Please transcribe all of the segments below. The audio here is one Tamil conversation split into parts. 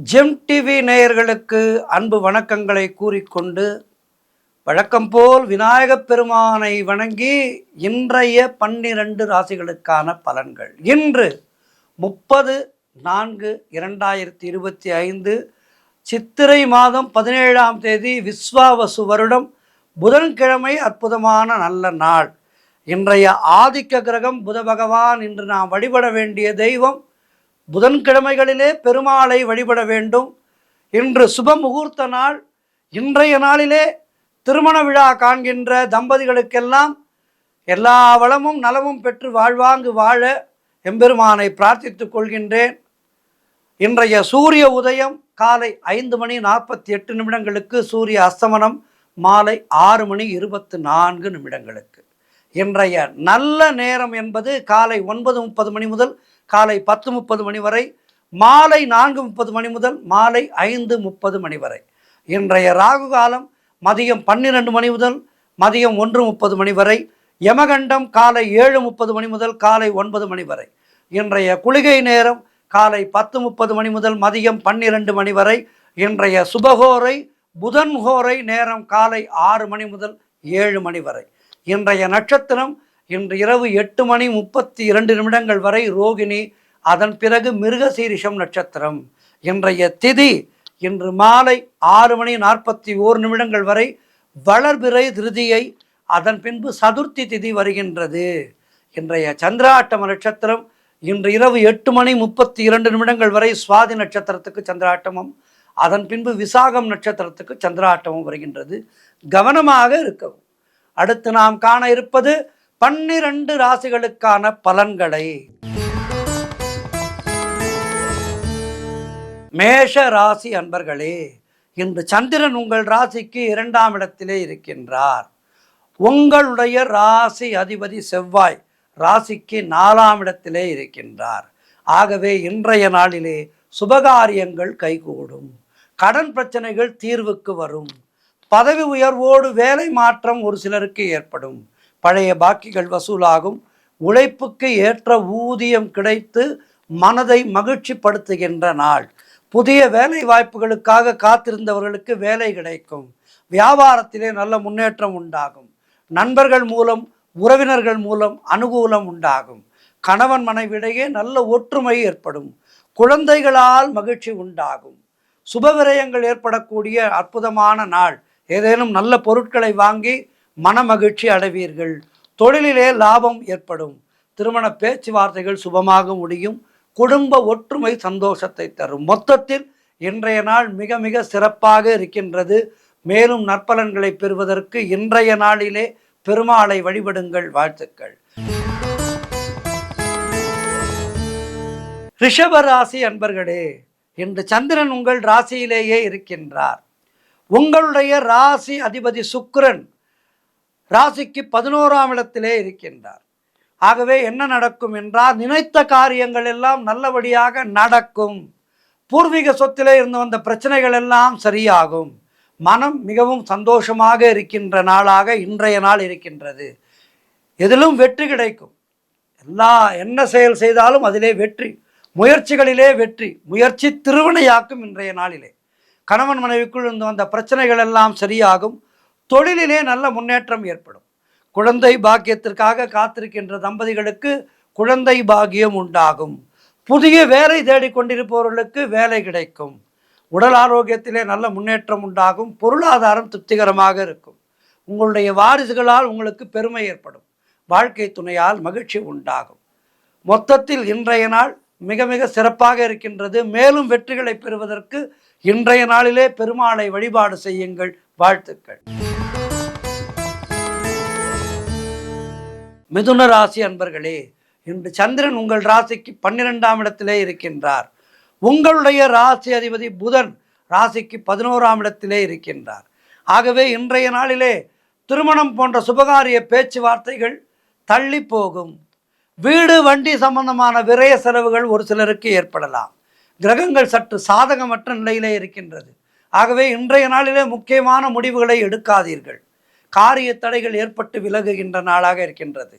ஜெம் டிவி நேயர்களுக்கு அன்பு வணக்கங்களை கூறிக்கொண்டு வழக்கம் போல் விநாயகப் பெருமானை வணங்கி இன்றைய 12 ராசிகளுக்கான பலன்கள். இன்று 30/4/2025 சித்திரை மாதம் 17ஆம் தேதி விஸ்வாவசு வருடம் புதன்கிழமை. அற்புதமான நல்ல நாள். இன்றைய ஆதிக்க கிரகம் புத பகவான். இன்று நாம் வழிபட வேண்டிய தெய்வம் புதன்கிழமைகளிலே பெருமாளை வழிபட வேண்டும். இன்று சுப முகூர்த்த நாள். இன்றைய நாளிலே திருமண விழா காண்கின்ற தம்பதிகளுக்கெல்லாம் எல்லா வளமும் நலமும் பெற்று வாழ்வாங்கு வாழ எம்பெருமானை பிரார்த்தித்துக் கொள்கின்றேன். இன்றைய சூரிய உதயம் காலை 5:48 சூரிய அஸ்தமனம் மாலை 6:24. இன்றைய நல்ல நேரம் என்பது காலை 9:30 மணி முதல் காலை 10:30 மணி வரை, மாலை 4:30 மணி முதல் மாலை 5:30 மணி வரை. இன்றைய ராகு காலம் மதியம் 12 மணி முதல் மதியம் 1:30 மணி வரை. யமகண்டம் காலை 7:30 மணி முதல் காலை 9 மணி வரை. இன்றைய குளிகை நேரம் காலை 10:30 மணி முதல் மதியம் 12 மணி வரை. இன்றைய சுபகோரை புதன்கோரை நேரம் காலை 6 மணி முதல் 7 மணி வரை. இன்றைய நட்சத்திரம் இன்று இரவு 8:32 வரை ரோகிணி, அதன் பிறகு மிருகசீரிஷம் நட்சத்திரம். இன்றைய திதி இன்று மாலை 6:41 வரை வளர்பிறை திருதியை, அதன் பின்பு சதுர்த்தி திதி வருகின்றது. இன்றைய சந்திராட்டம நட்சத்திரம் இன்று இரவு 8:32 வரை சுவாதி நட்சத்திரத்துக்கு சந்திராட்டமும், அதன் பின்பு விசாகம் நட்சத்திரத்துக்கு சந்திராட்டமும் வருகின்றது. கவனமாக இருக்கவும். அடுத்து நாம் காண இருப்பது 12 ராசிகளுக்கான பலன்களை. மேஷ ராசி அன்பர்களே, இன்று சந்திரன் உங்கள் ராசிக்கு 2ஆம் இடத்திலே இருக்கின்றார். உங்களுடைய ராசி அதிபதி செவ்வாய் ராசிக்கு 4ஆம் இடத்திலே இருக்கின்றார். ஆகவே இன்றைய நாளிலே சுபகாரியங்கள் கைகூடும். கடன் பிரச்சனைகள் தீர்வுக்கு வரும். பதவி உயர்வோடு வேலை மாற்றம் ஒரு சிலருக்கு ஏற்படும். பழைய பாக்கிகள் வசூலாகும். உழைப்புக்கு ஏற்ற ஊதியம் கிடைத்து மனதை மகிழ்ச்சிப்படுத்துகின்ற நாள். புதிய வேலை வாய்ப்புகளுக்காக காத்திருந்தவர்களுக்கு வேலை கிடைக்கும். வியாபாரத்திலே நல்ல முன்னேற்றம் உண்டாகும். நண்பர்கள் மூலம் உறவினர்கள் மூலம் அனுகூலம் உண்டாகும். கணவன் மனைவிடையே நல்ல ஒற்றுமை ஏற்படும். குழந்தைகளால் மகிழ்ச்சி உண்டாகும். சுபவிரயங்கள் ஏற்படக்கூடிய அற்புதமான நாள். ஏதேனும் நல்ல பொருட்களை வாங்கி மன மகிழ்ச்சி அடைவீர்கள். தொழிலிலே லாபம் ஏற்படும். திருமண பேச்சுவார்த்தைகள் சுபமாக முடியும். குடும்ப ஒற்றுமை சந்தோஷத்தை தரும். மொத்தத்தில் இன்றைய நாள் மிக மிக சிறப்பாக இருக்கின்றது. மேலும் நற்பலன்களை பெறுவதற்கு இன்றைய நாளிலே பெருமாளை வழிபடுங்கள். வாழ்த்துக்கள். ரிஷபராசி அன்பர்களே, இன்று சந்திரன் உங்கள் ராசியிலேயே இருக்கின்றார். உங்களுடைய ராசி அதிபதி சுக்கிரன் ராசிக்கு 11ஆம் இடத்திலே இருக்கின்றார். ஆகவே என்ன நடக்கும் என்றால், நினைத்த காரியங்கள் எல்லாம் நல்லபடியாக நடக்கும். பூர்வீக சொத்திலே இருந்து வந்த பிரச்சனைகள் எல்லாம் சரியாகும். மனம் மிகவும் சந்தோஷமாக இருக்கின்ற நாளாக இன்றைய நாள் இருக்கின்றது. எதிலும் வெற்றி கிடைக்கும். என்ன செயல் செய்தாலும் அதிலே வெற்றி. முயற்சிகளிலே வெற்றி. முயற்சி திருவினையாக்கும். இன்றைய நாளிலே கணவன் மனைவிக்குள் இருந்து வந்த பிரச்சனைகள் எல்லாம் சரியாகும். தொழிலிலே நல்ல முன்னேற்றம் ஏற்படும். குழந்தை பாக்கியத்திற்காக காத்திருக்கின்ற தம்பதிகளுக்கு குழந்தை பாக்கியம் உண்டாகும். புதிய வேலை தேடிக்கொண்டிருப்பவர்களுக்கு வேலை கிடைக்கும். உடல் ஆரோக்கியத்திலே நல்ல முன்னேற்றம் உண்டாகும். பொருளாதாரம் திருப்திகரமாக இருக்கும். உங்களுடைய வாரிசுகளால் உங்களுக்கு பெருமை ஏற்படும். வாழ்க்கை துணையால் மகிழ்ச்சி உண்டாகும். மொத்தத்தில் இன்றைய நாள் மிக மிக சிறப்பாக இருக்கின்றது. மேலும் வெற்றிகளை பெறுவதற்கு இன்றைய நாளிலே பெருமாளை வழிபாடு செய்யுங்கள். வாழ்த்துக்கள். மிதுன ராசி அன்பர்களே, இன்று சந்திரன் உங்கள் ராசிக்கு 12ஆம் இடத்திலே இருக்கின்றார். உங்களுடைய ராசி அதிபதி புதன் ராசிக்கு 11ஆம் இடத்திலே இருக்கின்றார். ஆகவே இன்றைய நாளிலே திருமணம் போன்ற சுபகாரிய பேச்சுவார்த்தைகள் தள்ளி போகும். வீடு வண்டி சம்பந்தமான விரய செலவுகள் ஒரு சிலருக்கு ஏற்படலாம். கிரகங்கள் சற்று சாதகமற்ற நிலையிலே இருக்கின்றது. ஆகவே இன்றைய நாளிலே முக்கியமான முடிவுகளை எடுக்காதீர்கள். காரிய தடைகள் ஏற்பட்டு விலகுகின்ற நாளாக இருக்கின்றது.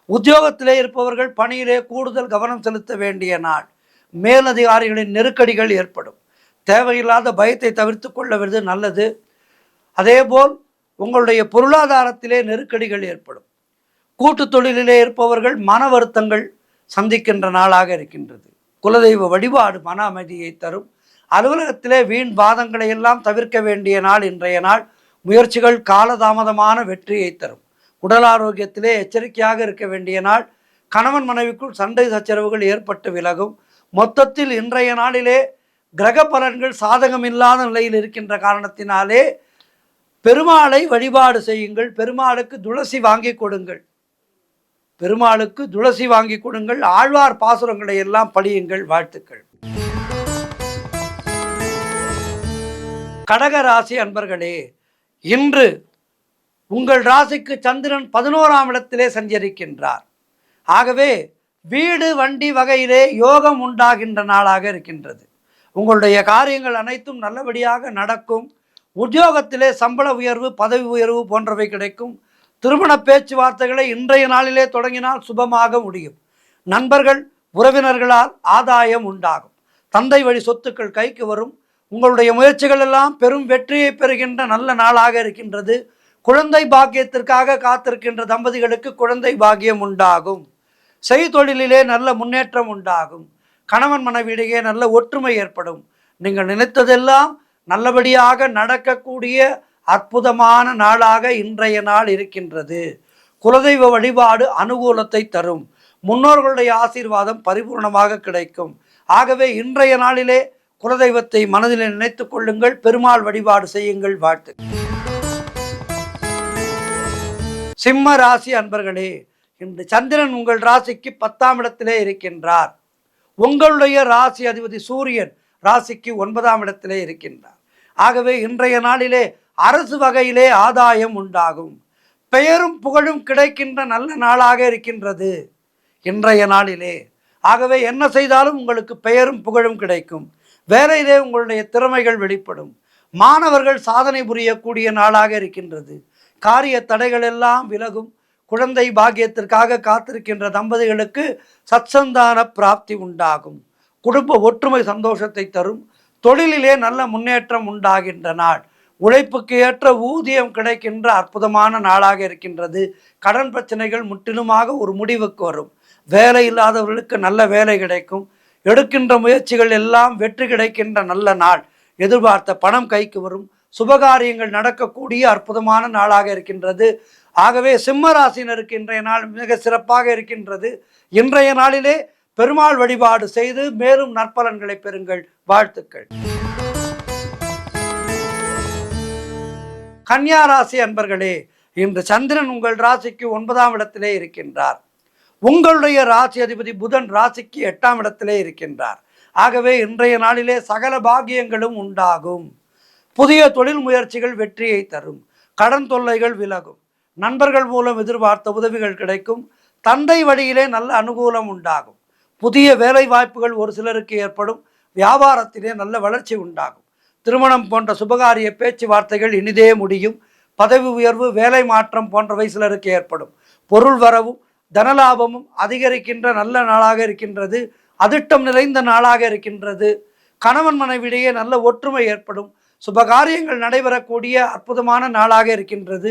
உத்தியோகத்திலே இருப்பவர்கள் பணியிலே கூடுதல் கவனம் செலுத்த வேண்டிய நாள். மேலதிகாரிகளின் நெருக்கடிகள் ஏற்படும். தேவையில்லாத பயத்தை தவிர்த்து கொள்வது நல்லது. அதேபோல் உங்களுடைய பொருளாதாரத்திலே நெருக்கடிகள் ஏற்படும். கூட்டு தொழிலிலே இருப்பவர்கள் மன வருத்தங்கள் சந்திக்கின்ற நாளாக இருக்கின்றது. குலதெய்வ வழிபாடு மன அமைதியை தரும். அலுவலகத்திலே வீண் வாதங்களை எல்லாம் தவிர்க்க வேண்டிய நாள் இன்றைய நாள். முயற்சிகள் காலதாமதமான வெற்றியை தரும். உடல் ஆரோக்கியத்திலே எச்சரிக்கையாக இருக்க வேண்டிய நாள். கணவன் மனைவிக்குள் சண்டை சச்சரவுகள் ஏற்பட்டு விலகும். மொத்தத்தில் இன்றைய நாளிலே கிரக பலன்கள் சாதகமில்லாத நிலையில் இருக்கின்ற காரணத்தினாலே பெருமாளை வழிபாடு செய்யுங்கள். பெருமாளுக்கு துளசி வாங்கி கொடுங்கள். பெருமாளுக்கு துளசி வாங்கி கொடுங்கள். ஆழ்வார் பாசுரங்களை எல்லாம் படியுங்கள். வாழ்த்துக்கள். கடக ராசி அன்பர்களே, இன்று உங்கள் ராசிக்கு சந்திரன் 11ஆம் இடத்திலே சஞ்சரிக்கின்றார். ஆகவே வீடு வண்டி வகையிலே யோகம் உண்டாகின்ற நாளாக இருக்கின்றது. உங்களுடைய காரியங்கள் அனைத்தும் நல்லபடியாக நடக்கும். உத்தியோகத்திலே சம்பள உயர்வு, பதவி உயர்வு போன்றவை கிடைக்கும். திருமண பேச்சுவார்த்தைகளை இன்றைய நாளிலே தொடங்கினால் சுபமாக முடியும். நண்பர்கள் உறவினர்களால் ஆதாயம் உண்டாகும். தந்தை வழி சொத்துக்கள் கைக்கு வரும். உங்களுடைய முயற்சிகள் எல்லாம் பெரும் வெற்றியை பெறுகின்ற நல்ல நாளாக இருக்கின்றது. குழந்தை பாக்கியத்திற்காக காத்திருக்கின்ற தம்பதிகளுக்கு குழந்தை பாக்கியம் உண்டாகும். செய்தொழிலிலே நல்ல முன்னேற்றம் உண்டாகும். கணவன் மனைவியிடையே நல்ல ஒற்றுமை ஏற்படும். நீங்கள் நினைத்ததெல்லாம் நல்லபடியாக நடக்கக்கூடிய அற்புதமான நாளாக இன்றைய நாள் இருக்கின்றது. குலதெய்வ வழிபாடு அனுகூலத்தை தரும். முன்னோர்களுடைய ஆசீர்வாதம் பரிபூர்ணமாக கிடைக்கும். ஆகவே இன்றைய நாளிலே குலதெய்வத்தை மனதில் நினைத்து கொள்ளுங்கள். பெருமாள் வழிபாடு செய்யுங்கள். வாழ்த்து. சிம்ம ராசி அன்பர்களே, இன்று சந்திரன் உங்கள் ராசிக்கு 10ஆம் இடத்திலே இருக்கின்றார். உங்களுடைய ராசி அதிபதி சூரியன் ராசிக்கு 9ஆம் இடத்திலே இருக்கின்றார். ஆகவே இன்றைய நாளிலே அரசு வகையிலே ஆதாயம் உண்டாகும். பெயரும் புகழும் கிடைக்கின்ற நல்ல நாளாக இருக்கின்றது இன்றைய நாளிலே. ஆகவே என்ன செய்தாலும் உங்களுக்கு பெயரும் புகழும் கிடைக்கும். வேலையிலே உங்களுடைய திறமைகள் வெளிப்படும். மாணவர்கள் சாதனை புரியக்கூடிய நாளாக இருக்கின்றது. காரிய தடைகள் எல்லாம் விலகும். குழந்தை பாக்கியத்திற்காக காத்திருக்கின்ற தம்பதிகளுக்கு சத்சந்தான பிராப்தி உண்டாகும். குடும்ப ஒற்றுமை சந்தோஷத்தை தரும். தொழிலிலே நல்ல முன்னேற்றம் உண்டாகின்ற நாள். உழைப்புக்கு ஏற்ற ஊதியம் கிடைக்கின்ற அற்புதமான நாளாக இருக்கின்றது. கடன் பிரச்சனைகள் முற்றிலுமாக ஒரு முடிவுக்கு வரும். வேலை இல்லாதவர்களுக்கு நல்ல வேலை கிடைக்கும். எடுக்கின்ற முயற்சிகள் எல்லாம் வெற்றி கிடைக்கின்ற நல்ல நாள். எதிர்பார்த்த பணம் கைக்கு வரும். சுபகாரியங்கள் நடக்கக்கூடிய அற்புதமான நாளாக இருக்கின்றது. ஆகவே சிம்ம ராசினருக்கு இன்றைய நாள் மிக சிறப்பாக இருக்கின்றது. இன்றைய நாளிலே பெருமாள் வழிபாடு செய்து மேலும் நற்பலன்களை பெறுங்கள். வாழ்த்துக்கள். கன்னியா ராசி அன்பர்களே, இன்று சந்திரன் உங்கள் ராசிக்கு 9ஆம் இடத்திலே இருக்கின்றார். உங்களுடைய ராசி அதிபதி புதன் ராசிக்கு 8ஆம் இடத்திலே இருக்கின்றார். ஆகவே இன்றைய நாளிலே சகல பாக்கியங்களும் உண்டாகும். புதிய தொழில் முயற்சிகள் வெற்றியை தரும். கடன் தொல்லைகள் விலகும். நண்பர்கள் மூலம் எதிர்பார்த்த உதவிகள் கிடைக்கும். தந்தை வழியிலே நல்ல அனுகூலம் உண்டாகும். புதிய வேலை வாய்ப்புகள் ஒரு சிலருக்கு ஏற்படும். வியாபாரத்திலே நல்ல வளர்ச்சி உண்டாகும். திருமணம் போன்ற சுபகாரிய பேச்சுவார்த்தைகள் இனிதே முடியும். பதவி உயர்வு, வேலை மாற்றம் போன்றவை சிலருக்கு ஏற்படும். பொருள் வரவும் தனலாபமும் அதிகரிக்கின்ற நல்ல நாளாக இருக்கின்றது. அதிர்ஷ்டம் நிறைந்த நாளாக இருக்கின்றது. கணவன் மனைவியிடையே நல்ல ஒற்றுமை ஏற்படும். சுபகாரியங்கள் நடைபெறக்கூடிய அற்புதமான நாளாக இருக்கின்றது.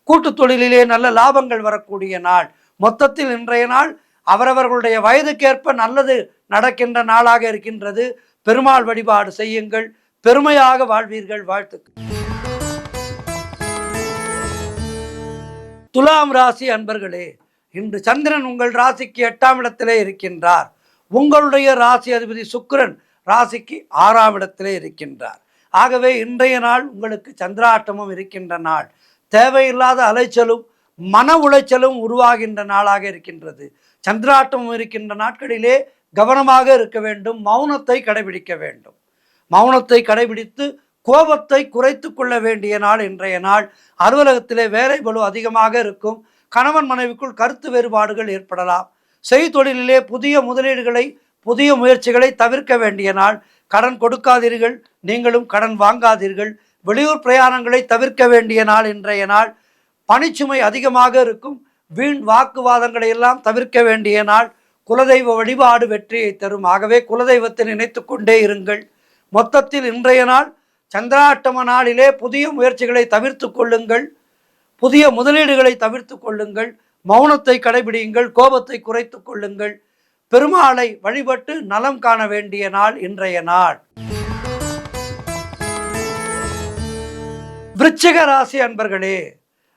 கூட்டு தொழிலிலே நல்ல லாபங்கள் வரக்கூடிய நாள். மொத்தத்தில் இன்றைய நாள் அவரவர்களுடைய வயதுக்கேற்ப நல்லது நடக்கின்ற நாளாக இருக்கின்றது. பெருமாள் வழிபாடு செய்யுங்கள். பெருமையாக வாழ்வீர்கள். வாழ்த்துக்கள். துலாம் ராசி அன்பர்களே, இன்று சந்திரன் உங்கள் ராசிக்கு 8ஆம் இடத்திலே இருக்கின்றார். உங்களுடைய ராசி அதிபதி சுக்கிரன் ராசிக்கு 6ஆம் இடத்திலே இருக்கின்றார். ஆகவே இன்றைய நாள் உங்களுக்கு சந்திராட்டமும் இருக்கின்ற நாள். தேவையில்லாத அலைச்சலும் மன உளைச்சலும் உருவாகின்ற நாளாக இருக்கின்றது. சந்திராட்டமும் இருக்கின்ற நாட்களிலே கவனமாக இருக்க வேண்டும். மௌனத்தை கடைபிடிக்க வேண்டும். மௌனத்தை கடைபிடித்து கோபத்தை குறைத்து கொள்ள வேண்டிய நாள் இன்றைய நாள். அலுவலகத்திலே வேலை பளு அதிகமாக இருக்கும். கணவன் மனைவிக்குள் கருத்து வேறுபாடுகள் ஏற்படலாம். செய்தொழிலிலே புதிய முதலீடுகளை, புதிய முயற்சிகளை தவிர்க்க வேண்டிய நாள். கடன் கொடுக்காதீர்கள். நீங்களும் கடன் வாங்காதீர்கள். வெளியூர் பிரயாணங்களை தவிர்க்க வேண்டிய நாள் இன்றைய நாள். பணிச்சுமை அதிகமாக இருக்கும். வீண் வாக்குவாதங்களை எல்லாம் தவிர்க்க வேண்டிய நாள். குலதெய்வ வழிபாடு வெற்றியை தரும். ஆகவே குலதெய்வத்தை நினைத்து கொண்டே இருங்கள். மொத்தத்தில் இன்றைய நாள் சந்திராஷ்டம நாளிலே புதிய முயற்சிகளை தவிர்த்து கொள்ளுங்கள், புதிய முதலீடுகளை தவிர்த்து கொள்ளுங்கள், மௌனத்தை கடைபிடியுங்கள், கோபத்தை குறைத்து கொள்ளுங்கள். பெருமாளை வழிபட்டு நலம் காண வேண்டிய நாள் இன்றைய நாள். விருச்சிக ராசி அன்பர்களே,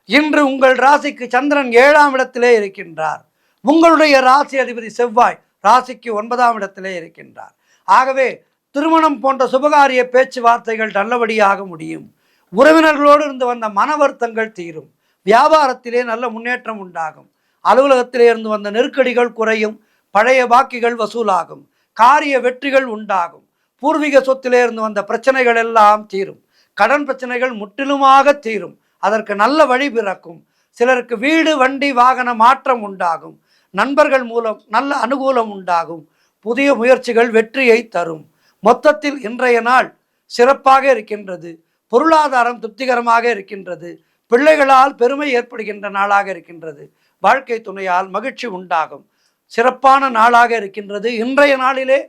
இன்று உங்கள் ராசிக்கு சந்திரன் 7ஆம் இடத்திலே இருக்கின்றார். உங்களுடைய ராசி அதிபதி செவ்வாய் ராசிக்கு 9ஆம் இடத்திலே இருக்கின்றார். ஆகவே திருமணம் போன்ற சுபகாரிய பேச்சுவார்த்தைகள் நல்லபடியாக முடியும். உறவினர்களோடு இருந்து வந்த மன வருத்தங்கள் தீரும். வியாபாரத்திலே நல்ல முன்னேற்றம் உண்டாகும். அலுவலகத்திலே இருந்து வந்த நெருக்கடிகள் குறையும். பழைய பாக்கிகள் வசூலாகும். காரிய வெற்றிகள் உண்டாகும். பூர்வீக சொத்திலே இருந்து வந்த பிரச்சனைகள் எல்லாம் தீரும். கடன் பிரச்சனைகள் முற்றிலுமாக தீரும். அதற்கு நல்ல வழி பிறக்கும். சிலருக்கு வீடு வண்டி வாகன மாற்றம் உண்டாகும். நண்பர்கள் மூலம் நல்ல அனுகூலம் உண்டாகும். புதிய முயற்சிகள் வெற்றியை தரும். மொத்தத்தில் இன்றைய நாள் சிறப்பாக இருக்கின்றது. பொருளாதாரம் திருப்திகரமாக இருக்கின்றது. பிள்ளைகளால் பெருமை ஏற்படுகின்ற நாளாக இருக்கின்றது. வாழ்க்கை துணையால் மகிழ்ச்சி உண்டாகும். சிறப்பான நாளாக இருக்கின்றது. இன்றைய நாளிலே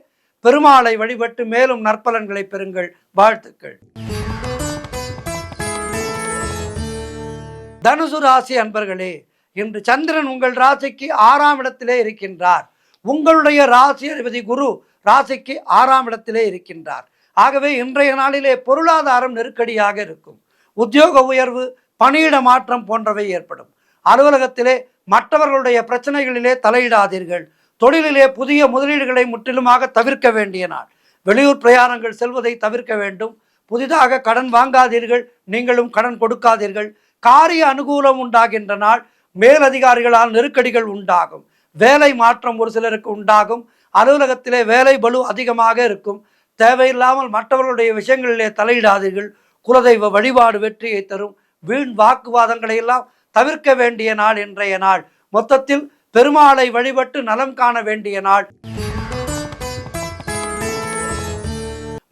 பெருமாளை வழிபட்டு மேலும் நற்பலன்களை பெறுங்கள். வாழ்த்துக்கள். தனுசு ராசி அன்பர்களே, இன்று சந்திரன் உங்கள் ராசிக்கு 6ஆம் இடத்திலே இருக்கின்றார். உங்களுடைய ராசி அதிபதி குரு ராசிக்கு 6ஆம் இடத்திலே இருக்கின்றார். ஆகவே இன்றைய நாளிலே பொருளாதாரம் நெருக்கடியாக இருக்கும். உத்தியோக உயர்வு, பணியிட மாற்றம் போன்றவை ஏற்படும். அலுவலகத்திலே மற்றவர்களுடைய பிரச்சனைகளிலே தலையிடாதீர்கள். தொழிலிலே புதிய முதலீடுகளை முற்றிலுமாக தவிர்க்க வேண்டிய நாள். வெளியூர் பிரயாணங்கள் செல்வதை தவிர்க்க வேண்டும். புதிதாக கடன் வாங்காதீர்கள். நீங்களும் கடன் கொடுக்காதீர்கள். காரிய அனுகூலம் உண்டாகின்ற நாள். மேலதிகாரிகளால் நெருக்கடிகள் உண்டாகும். வேலை மாற்றம் ஒரு சிலருக்கு உண்டாகும். அலுவலகத்திலே வேலை பளு அதிகமாக இருக்கும். தேவையில்லாமல் மற்றவர்களுடைய விஷயங்களிலே தலையிடாதீர்கள். குலதெய்வ வழிபாடு வெற்றியை தரும். வீண் வாக்குவாதங்களை எல்லாம் தவிர்க்க வேண்டிய நாள் இன்றைய நாள். மொத்தத்தில் பெருமாளை வழிபட்டு நலம் காண வேண்டிய நாள்.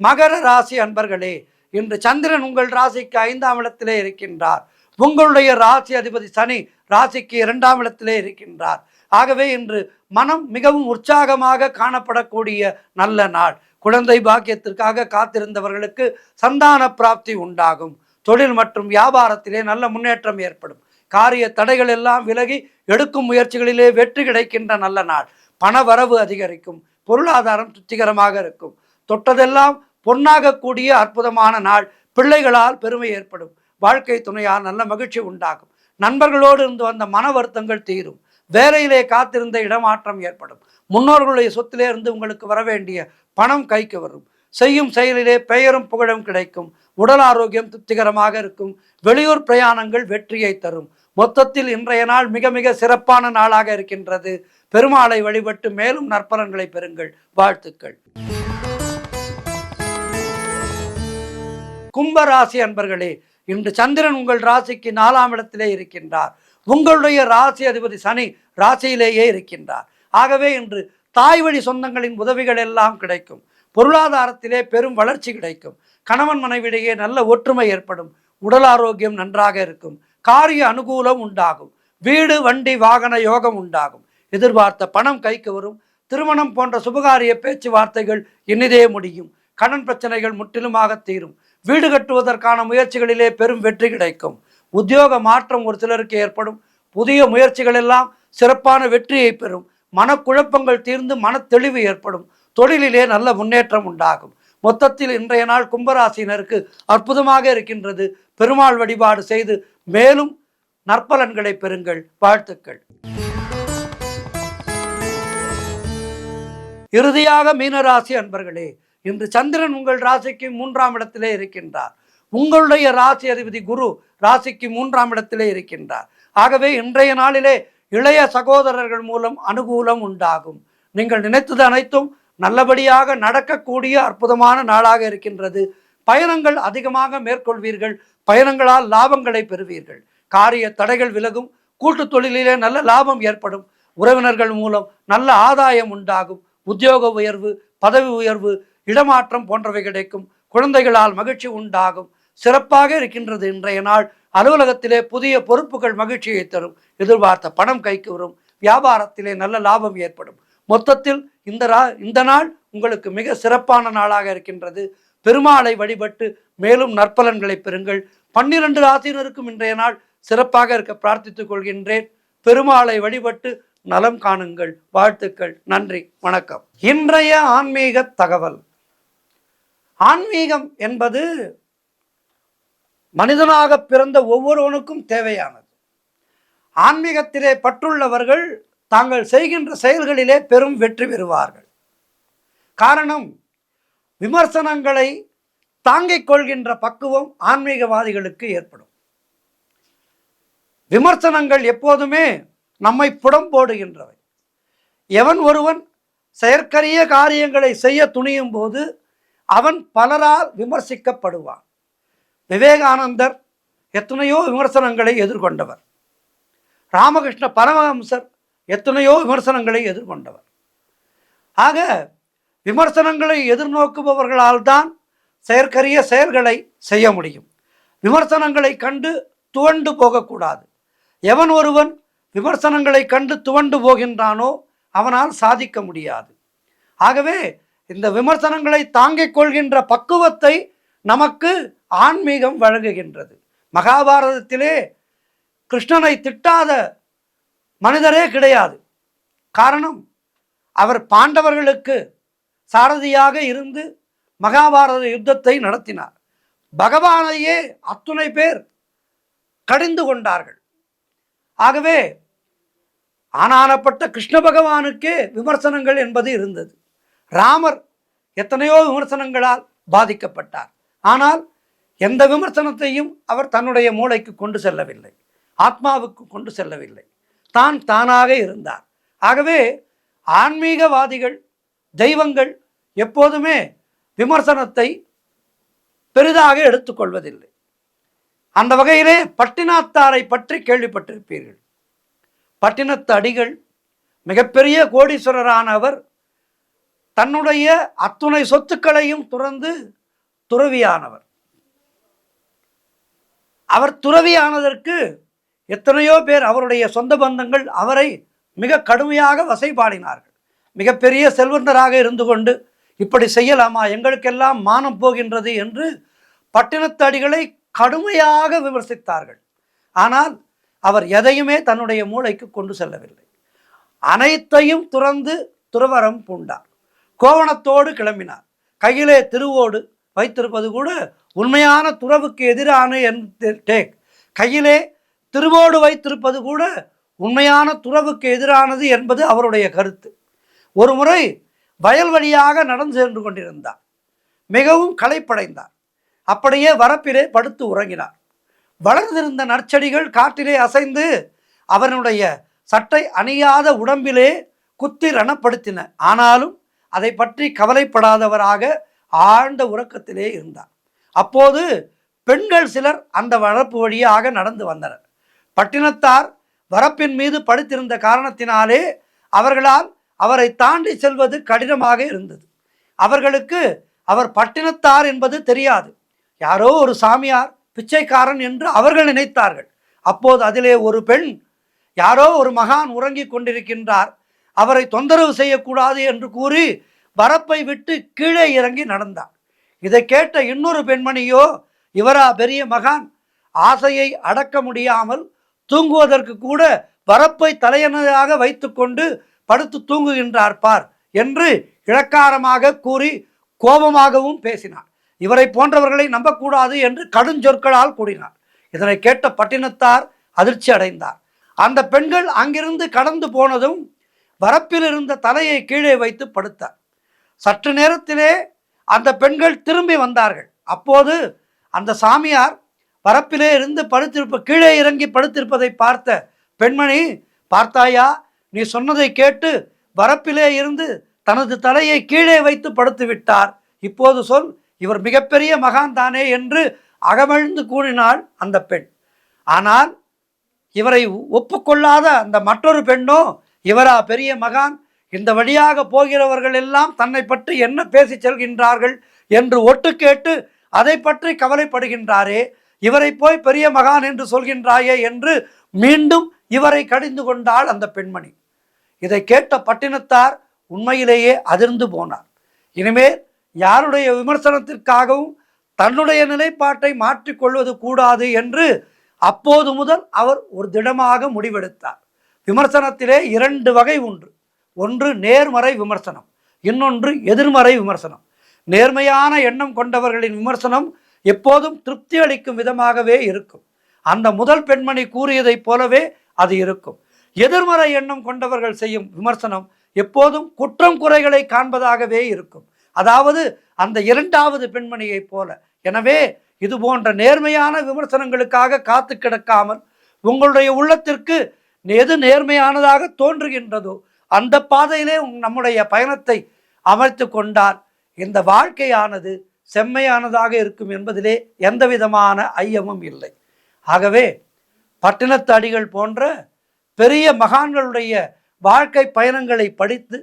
மகர ராசி அன்பர்களே, இன்று சந்திரன் உங்கள் ராசிக்கு 5ஆம் இடத்திலே இருக்கின்றார். உங்களுடைய ராசி அதிபதி சனி ராசிக்கு 2ஆம் இடத்திலே இருக்கின்றார். ஆகவே இன்று மனம் மிகவும் உற்சாகமாக காணப்படக்கூடிய நல்ல நாள். குழந்தை பாக்கியத்திற்காக காத்திருந்தவர்களுக்கு சந்தான பிராப்தி உண்டாகும். தொழில் மற்றும் வியாபாரத்திலே நல்ல முன்னேற்றம் ஏற்படும். காரிய தடைகள் எல்லாம் விலகி எடுக்கும் முயற்சிகளிலே வெற்றி கிடைக்கின்ற நல்ல நாள். பண வரவு அதிகரிக்கும். பொருளாதாரம் திருப்திகரமாக இருக்கும். தொட்டதெல்லாம் பொன்னாகக்கூடிய அற்புதமான நாள். பிள்ளைகளால் பெருமை ஏற்படும். வாழ்க்கை துணையால் நல்ல மகிழ்ச்சி உண்டாகும். நண்பர்களோடு இருந்து வந்த மன வருத்தங்கள் தீரும். வேலையிலே காத்திருந்த இடமாற்றம் ஏற்படும். முன்னோர்களுடைய சொத்திலே இருந்து உங்களுக்கு வர வேண்டிய பணம் கைக்கு வரும். செய்யும் செயலிலே பெயரும் புகழும் கிடைக்கும். உடல் ஆரோக்கியம் திருப்திகரமாக இருக்கும். வெளியூர் பிரயாணங்கள் வெற்றியை தரும். மொத்தத்தில் இன்றைய நாள் மிக மிக சிறப்பான நாளாக இருக்கின்றது. பெருமாளை வழிபட்டு மேலும் நற்பலன்களை பெறுங்கள். வாழ்த்துக்கள். கும்பராசி அன்பர்களே, இன்று சந்திரன் உங்கள் ராசிக்கு 4ஆம் இடத்திலே இருக்கின்றார். உங்களுடைய ராசி அதிபதி சனி ராசியிலேயே இருக்கின்றார். ஆகவே இன்று தாய் வழி சொந்தங்களின் உதவிகள் எல்லாம் கிடைக்கும். பொருளாதாரத்திலே பெரும் வளர்ச்சி கிடைக்கும். கணவன் மனைவிடையே நல்ல ஒற்றுமை ஏற்படும். உடல் ஆரோக்கியம் நன்றாக இருக்கும். காரிய அனுகூலம் உண்டாகும். வீடு வண்டி வாகன யோகம் உண்டாகும். எதிர்பார்த்த பணம் கைக்கு வரும். திருமணம் போன்ற சுபகாரிய பேச்சுவார்த்தைகள் இனிதே முடியும். கடன் பிரச்சனைகள் முற்றிலுமாக தீரும். வீடு கட்டுவதற்கான முயற்சிகளிலே பெரும் வெற்றி கிடைக்கும். உத்தியோக மாற்றம் ஒரு சிலருக்கு ஏற்படும். புதிய முயற்சிகள் எல்லாம் சிறப்பான வெற்றியை பெறும். மனக்குழப்பங்கள் தீர்ந்து மன தெளிவு ஏற்படும். தொழிலிலே நல்ல முன்னேற்றம் உண்டாகும். மொத்தத்தில் இன்றைய நாள் கும்பராசினருக்கு அற்புதமாக இருக்கின்றது. பெருமாள் வழிபாடு செய்து மேலும் நற்பலன்களை பெறுங்கள். வாழ்த்துக்கள். இறுதியாக மீனராசி அன்பர்களே, இன்று சந்திரன் உங்கள் ராசிக்கு 3ஆம் இடத்திலே இருக்கின்றார். உங்களுடைய ராசி அதிபதி குரு ராசிக்கு 3ஆம் இடத்திலே இருக்கின்றார். ஆகவே இன்றைய நாளிலே இளைய சகோதரர்கள் மூலம் அனுகூலம் உண்டாகும். நீங்கள் நினைத்தது அனைத்தும் நல்லபடியாக நடக்கக்கூடிய அற்புதமான நாளாக இருக்கின்றது. பயணங்கள் அதிகமாக மேற்கொள்வீர்கள். பயணங்களால் லாபங்களை பெறுவீர்கள். காரிய தடைகள் விலகும். கூட்டு தொழிலிலே நல்ல லாபம் ஏற்படும். உறவினர்கள் மூலம் நல்ல ஆதாயம் உண்டாகும். உத்தியோக உயர்வு, பதவி உயர்வு, இடமாற்றம் போன்றவை கிடைக்கும். குழந்தைகளால் மகிழ்ச்சி உண்டாகும். சிறப்பாக இருக்கின்றது இன்றைய நாள். அலுவலகத்திலே புதிய பொறுப்புகள் மகிழ்ச்சியை தரும். எதிர்பார்த்த பணம் கைக்கு வரும். வியாபாரத்திலே நல்ல லாபம் ஏற்படும். மொத்தத்தில் இந்த நாள் உங்களுக்கு மிக சிறப்பான நாளாக இருக்கின்றது. பெருமாளை வழிபட்டு மேலும் நற்பலன்களை பெறுங்கள். 12 ராசியினருக்கும் இன்றைய நாள் சிறப்பாக இருக்க பிரார்த்தித்துக் கொள்கின்றேன். பெருமாளை வழிபட்டு நலம் காணுங்கள். வாழ்த்துக்கள். நன்றி, வணக்கம். இன்றைய ஆன்மீக தகவல். ஆன்மீகம் என்பது மனிதனாக பிறந்த ஒவ்வொருவனுக்கும் தேவையானது. ஆன்மீகத்திலே பற்றுள்ளவர்கள் தாங்கள் செய்கின்ற செயல்களிலே பெரும் வெற்றி பெறுவார்கள். காரணம், விமர்சனங்களை தாங்கிக் கொள்கின்ற பக்குவம் ஆன்மீகவாதிகளுக்கு ஏற்படும். விமர்சனங்கள் எப்போதுமே நம்மை புடம் போடுகின்றவை. எவன் ஒருவன் செயற்கரிய காரியங்களை செய்ய துணியும் போது அவன் பலரால் விமர்சிக்கப்படுவான். விவேகானந்தர் எத்தனையோ விமர்சனங்களை எதிர்கொண்டவர். ராமகிருஷ்ண பரமஹம்சர் எத்தனையோ விமர்சனங்களை எதிர்கொண்டவர். ஆக விமர்சனங்களை எதிர்நோக்குபவர்களால் தான் செயற்கரிய செயல்களை செய்ய முடியும். விமர்சனங்களை கண்டு துவண்டு போகக்கூடாது. எவன் ஒருவன் விமர்சனங்களை கண்டு துவண்டு போகின்றானோ அவனால் சாதிக்க முடியாது. ஆகவே இந்த விமர்சனங்களை தாங்கிக் கொள்கின்ற பக்குவத்தை நமக்கு ஆன்மீகம் வழங்குகின்றது. மகாபாரதத்திலே கிருஷ்ணனை திட்டாத மனிதரே கிடையாது. காரணம், அவர் பாண்டவர்களுக்கு சாரதியாக இருந்து மகாபாரத யுத்தத்தை நடத்தினார். பகவானையே அத்துணை பேர் கடிந்து கொண்டார்கள். ஆகவே ஆனானப்பட்ட கிருஷ்ண பகவானுக்கே விமர்சனங்கள் என்பது இருந்தது. ராமர் எத்தனையோ விமர்சனங்களால் பாதிக்கப்பட்டார். ஆனால் எந்த விமர்சனத்தையும் அவர் தன்னுடைய மூளைக்கு கொண்டு செல்லவில்லை, ஆத்மாவுக்கு கொண்டு செல்லவில்லை. தானாக இருந்தார். ஆகவே ஆன்மீகவாதிகள், தெய்வங்கள் எப்போதுமே விமர்சனத்தை பெரிதாக எடுத்துக்கொள்வதில்லை. அந்த வகையிலே பட்டினத்தாரை பற்றி கேள்விப்பட்டிருப்பீர்கள். பட்டினத்து அடிகள் மிகப்பெரிய கோடீஸ்வரரானவர் தன்னுடைய அத்துணை சொத்துக்களையும் துறந்து துறவியானவர். அவர் துறவியானதற்கு எத்தனையோ பேர், அவருடைய சொந்த பந்தங்கள் அவரை மிக கடுமையாக வசைபாடினார்கள். மிகப்பெரிய செல்வந்தராக இருந்து கொண்டு இப்படி செய்யலாமா, எங்களுக்கெல்லாம் மானம் போகின்றது என்று பட்டினத்து அடிகளை கடுமையாக விமர்சித்தார்கள். ஆனால் அவர் எதையுமே தன்னுடைய மூளைக்கு கொண்டு செல்லவில்லை. அனைத்தையும் துறந்து துறவரம் பூண்டார். கோவணத்தோடு கிளம்பினார். கையிலே திருவோடு வைத்திருப்பது கூட உண்மையான துறவுக்கு எதிரான கையிலே திருவோடு வைத்திருப்பது கூட உண்மையான துறவுக்கு எதிரானது என்பது அவருடைய கருத்து. ஒரு முறை வயல் வழியாக நடந்து சென்று கொண்டிருந்தார். மிகவும் களைப்படைந்தார். அப்படியே வரப்பிலே படுத்து உறங்கினார். வளர்ந்திருந்த நற்செடிகள் காற்றிலே அசைந்து அவனுடைய சட்டை அணியாத உடம்பிலே குத்தி ரணப்படுத்தின. ஆனாலும் அதை பற்றி கவலைப்படாதவராக ஆழ்ந்த உறக்கத்திலே இருந்தார். அப்போது பெண்கள் சிலர் அந்த வரப்பு வழியாக நடந்து வந்தனர். பட்டினத்தார் வரப்பின் மீது படுத்திருந்த காரணத்தினாலே அவர்களால் அவரை தாண்டி செல்வது கடினமாக இருந்தது. அவர்களுக்கு அவர் பட்டினத்தார் என்பது தெரியாது. யாரோ ஒரு சாமியார், பிச்சைக்காரன் என்று அவர்கள் நினைத்தார்கள். அப்போது அதிலே ஒரு பெண், யாரோ ஒரு மகான் உறங்கிக் கொண்டிருக்கின்றார், அவரை தொந்தரவு செய்யக்கூடாது என்று கூறி வரப்பை விட்டு கீழே இறங்கி நடந்தார். இதை கேட்ட இன்னொரு பெண்மணியோ, இவரா பெரிய மகான், ஆசையை அடக்க முடியாமல் தூங்குவதற்கு கூட வரப்பை தலையணையாக வைத்து கொண்டு படுத்து தூங்குகின்றார் பார் என்று இளக்காரமாக கூறி கோபமாகவும் பேசினார். இவரை போன்றவர்களை நம்பக்கூடாது என்று கடுஞ்சொற்களால் கூறினார். இதனை கேட்ட பட்டினத்தார் அதிர்ச்சி அடைந்தார். அந்த பெண்கள் அங்கிருந்து கடந்து போனதும் வரப்பில் இருந்த தலையை கீழே வைத்து படுத்தார். சற்று நேரத்திலே அந்த பெண்கள் திரும்பி வந்தார்கள். அப்போது அந்த சாமியார் வரப்பிலே இருந்து கீழே இறங்கி படுத்திருப்பதை பார்த்த பெண்மணி, பார்த்தாயா, நீ சொன்னதை கேட்டு வரப்பிலே இருந்து தனது தலையை கீழே வைத்து படுத்து விட்டார். இப்போது சொல், இவர் மிகப்பெரிய மகான் தானே என்று அகமழ்ந்து கூறினாள் அந்த பெண். ஆனால் இவரை ஒப்புக்கொள்ளாத அந்த மற்றொரு பெண்ணோ, இவரா பெரிய மகான், இந்த வழியாக போகிறவர்கள் எல்லாம் தன்னை பற்றி என்ன பேசி செல்கின்றார்கள் என்று ஒட்டு கேட்டு அதை பற்றி கவலைப்படுகின்றாரே, இவரை போய் பெரிய மகான் என்று சொல்கின்றாயே என்று மீண்டும் இவரை கடிந்து கொண்டாள் அந்த பெண்மணி. இதை கேட்ட பட்டினத்தார் உண்மையிலேயே அதிர்ந்து போனார். இனிமேல் யாருடைய விமர்சனத்திற்காகவும் தன்னுடைய நிலைப்பாட்டை மாற்றிக்கொள்வது கூடாது என்று அப்போது முதல் அவர் ஒரு திடமாக முடிவெடுத்தார். விமர்சனத்திலே 2 வகை உண்டு. ஒன்று நேர்மறை விமர்சனம், இன்னொன்று எதிர்மறை விமர்சனம். நேர்மையான எண்ணம் கொண்டவர்களின் விமர்சனம் எப்போதும் திருப்தி அளிக்கும் விதமாகவே இருக்கும். அந்த முதல் பெண்மணி கூறியதைப் போலவே அது இருக்கும். எதிர்மறை எண்ணம் கொண்டவர்கள் செய்யும் விமர்சனம் எப்போதும் குற்றம் குறைகளை காண்பதாகவே இருக்கும். அதாவது அந்த 2வது பெண்மணியைப் போல. எனவே இது போன்ற நேர்மையான விமர்சனங்களுக்காக காத்து கிடக்காமல் உங்களுடைய உள்ளத்திற்கு எது நேர்மையானதாக தோன்றுகின்றதோ அந்த பாதையிலே நம்முடைய பயணத்தை அமைத்து கொண்டால் இந்த வாழ்க்கையானது செம்மையானதாக இருக்கும் என்பதிலே எந்த விதமான ஐயமும் இல்லை. ஆகவே பட்டினத்து அடிகள் போன்ற பெரிய மகான்களுடைய வாழ்க்கை பயணங்களை படித்து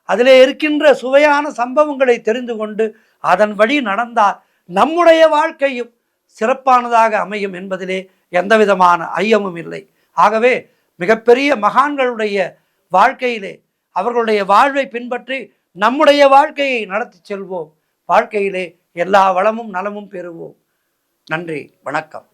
அதிலே இருக்கின்ற சுவையான சம்பவங்களை தெரிந்து கொண்டு அதன் வழி நடந்தால் நம்முடைய வாழ்க்கையும் சிறப்பானதாக அமையும் என்பதிலே எந்த விதமான ஐயமும் இல்லை. ஆகவே மிகப்பெரிய மகான்களுடைய வாழ்க்கையிலே அவர்களுடைய வாழ்வை பின்பற்றி நம்முடைய வாழ்க்கையை நடத்தி செல்வோம். வாழ்க்கையிலே எல்லா வளமும் நலமும் பெறுவோம். நன்றி, வணக்கம்.